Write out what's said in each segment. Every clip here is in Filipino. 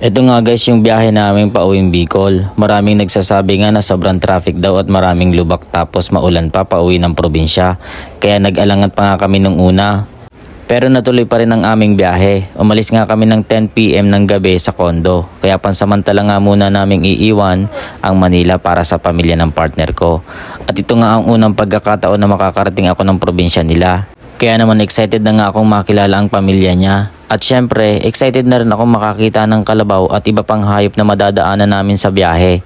Ito nga guys yung biyahe namin pa uwing Bicol. Maraming nagsasabi nga na sobrang traffic daw at maraming lubak tapos maulan pa pauwi ng probinsya. Kaya nag-alangan pa nga kami nung una. Pero natuloy pa rin ang aming biyahe. Umalis nga kami ng 10 PM ng gabi sa kondo. Kaya pansamantala nga muna naming iiwan ang Manila para sa pamilya ng partner ko. At ito nga ang unang pagkakataon na makakarating ako ng probinsya nila. Kaya naman excited na nga akong makilala ang pamilya niya. At syempre, excited na rin akong makakita ng kalabaw at iba pang hayop na madadaanan namin sa biyahe.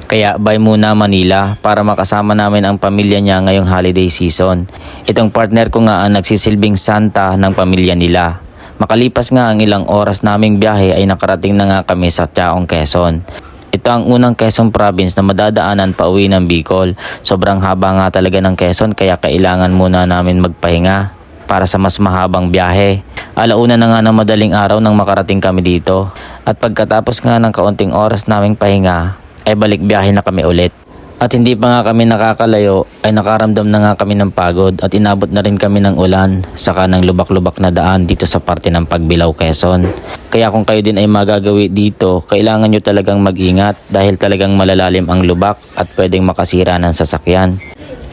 Kaya bye muna Manila para makasama namin ang pamilya niya ngayong holiday season. Itong partner ko nga ang nagsisilbing Santa ng pamilya nila. Makalipas nga ang ilang oras naming biyahe ay nakarating na nga kami sa Chaong, Quezon. Ito ang unang Quezon Province na madadaanan pa uwi ng Bicol. Sobrang haba nga talaga ng Quezon kaya kailangan muna namin magpahinga para sa mas mahabang biyahe. Alauna na nga ng madaling araw nang makarating kami dito. At pagkatapos nga ng kaunting oras naming pahinga, ay balik biyahe na kami ulit. At hindi pa nga kami nakakalayo, ay nakaramdam na nga kami ng pagod at inabot na rin kami ng ulan, saka ng lubak-lubak na daan dito sa parte ng Pagbilao, Quezon. Kaya kung kayo din ay magagawi dito, kailangan nyo talagang mag-ingat dahil talagang malalalim ang lubak at pwedeng makasira ng sasakyan.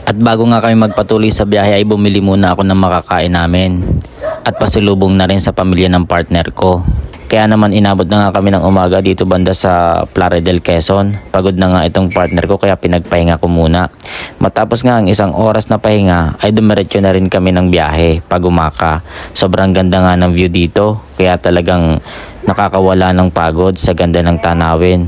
At bago nga kami magpatuloy sa biyahe ay bumili muna ako ng makakain namin at pasulubong na rin sa pamilya ng partner ko. Kaya naman inabot na nga kami ng umaga dito banda sa Plaridel, Quezon. Pagod na nga itong partner ko kaya pinagpahinga ko muna. Matapos nga ang isang oras na pahinga ay dumiretso na rin kami ng biyahe pag umaka. Sobrang ganda nga ng view dito kaya talagang nakakawala ng pagod sa ganda ng tanawin.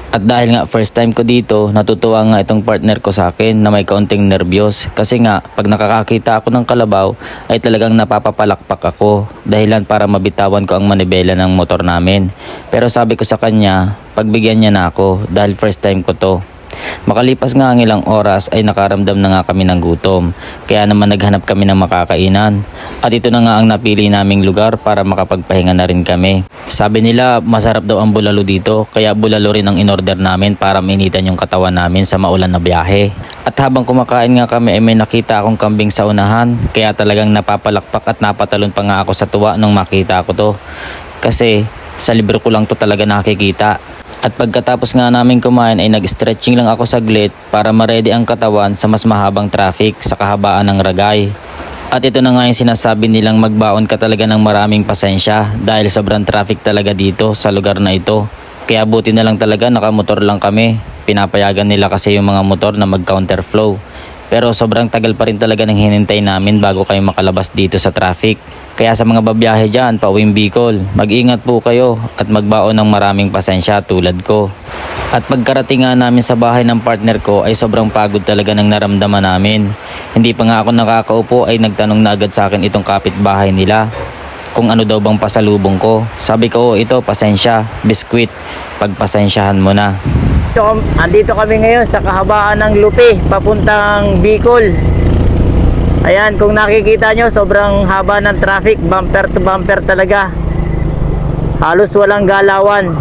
At dahil nga first time ko dito, natutuwa nga itong partner ko sa akin na may kaunting nervyos. Kasi nga, pag nakakakita ako ng kalabaw, ay talagang napapapalakpak ako. Dahilan para mabitawan ko ang manibela ng motor namin. Pero sabi ko sa kanya, pagbigyan niya na ako dahil first time ko to. Makalipas nga ang ilang oras ay nakaramdam na nga kami ng gutom. Kaya naman naghanap kami ng makakainan. At ito na nga ang napili naming lugar para makapagpahinga na rin kami. Sabi nila masarap daw ang bulalo dito, kaya bulalo rin ang inorder namin para mainitan yung katawan namin sa maulan na biyahe. At habang kumakain nga kami ay may nakita akong kambing sa unahan, kaya talagang napapalakpak at napatalon pa nga ako sa tuwa nung makita ko to. Kasi sa libro ko lang to talaga nakikita. At pagkatapos nga namin kumain ay nag-stretching lang ako saglit para ma-ready ang katawan sa mas mahabang traffic sa kahabaan ng Ragay. At ito na nga yung sinasabi nilang magbaon ka talaga ng maraming pasensya dahil sobrang traffic talaga dito sa lugar na ito. Kaya buti na lang talaga nakamotor lang kami. Pinapayagan nila kasi yung mga motor na mag-counterflow. Pero sobrang tagal pa rin talaga ng hinintay namin bago kayo makalabas dito sa traffic. Kaya sa mga babiyahe dyan, pauwing Bicol, mag-ingat po kayo at magbaon ng maraming pasensya tulad ko. At pagkarating nga namin sa bahay ng partner ko ay sobrang pagod talaga ng naramdaman namin. Hindi pa nga ako nakakaupo ay nagtanong na agad sa akin itong kapitbahay nila kung ano daw bang pasalubong ko. Sabi ko, ito pasensya, biskwit, pagpasensyahan mo na. Andito kami ngayon sa kahabaan ng Lupi, papuntang Bicol. Ayan, kung nakikita nyo, sobrang haba ng traffic, bumper to bumper talaga. Halos walang galawan.